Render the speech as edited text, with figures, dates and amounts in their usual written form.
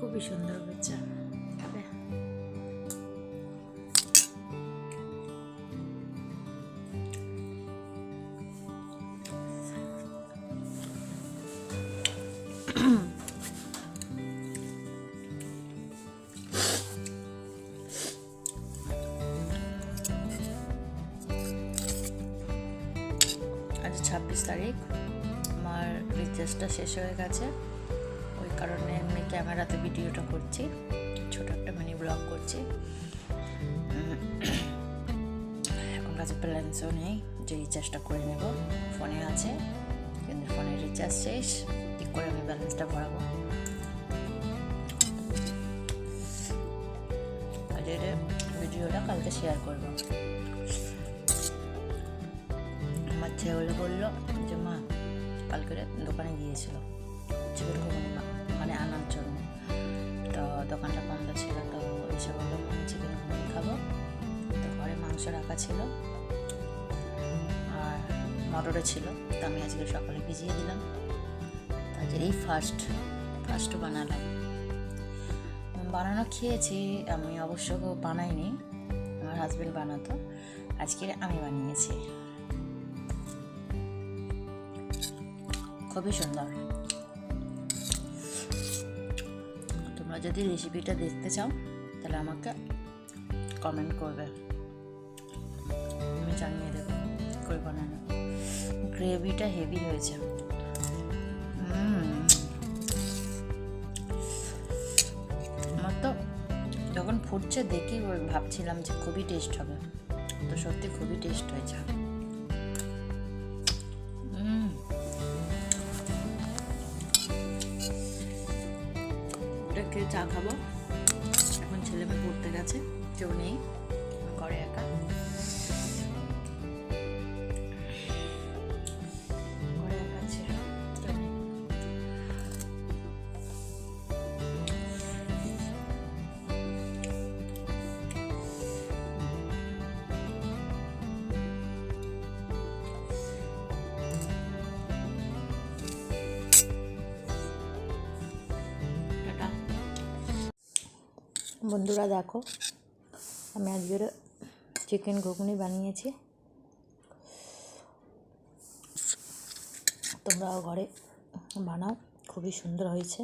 খুবই সুন্দর হয়েছে। খাবে? আজ 26 তারিখ, আমার রিচার্জটা শেষ হয়ে গেছে। ওই কারণে এমনি ক্যামেরাতে ভিডিওটা করছি, ছোট একটা মিনি ব্লগ করছি। এখন কাছে ব্যালেন্সও নেই যে রিচার্জটা করে নেব, ফোনে আছে কিন্তু ফোনের রিচার্জ শেষ, কী করে আমি ব্যালেন্সটা ভরাবো। আজকের ভিডিওটা কালকে শেয়ার করবো। আমার ছেলেগুলো বললো যে মা কালকে দোকানে গিয়েছিল চিকেন ঘুগনি মানে আনার জন্য, তো দোকানটা বন্ধ ছিল, তো এসে বললো আমি চিকেন ঘুগনি খাবো। তো ঘরে মাংস রাখা ছিল আর মটরও ছিল, তো আমি আজকে সকালে ভিজিয়ে দিলাম। আজকে এই ফার্স্ট বানানো খেয়েছি আমি, অবশ্য বানাইনি, আমার হাজবেন্ড বানাতো, আজকে আমি বানিয়েছি। খুবই সুন্দর। তোমরা যদি রেসিপিটা দেখতে চাও তাহলে আমাকে কমেন্ট করবে, আমি জানিয়ে দেবো করে বানানো। গ্রেভিটা হেভি হয়েছে। আমার তো যখন ফুটছে দেখি ভাবছিলাম যে খুবই টেস্ট হবে, তো সত্যি খুবই টেস্ট হয়েছে। খেয়ে চা খাবো। এখন ছেলে মেয়ে পড়তে গেছে, কেউ নেই ঘরে, একা আছে। বন্ধুরা দেখো, আমি আজকের চিকেন ঘুগনি বানিয়েছি, তোমরাও ঘরে বানাও, খুবই সুন্দর হয়েছে।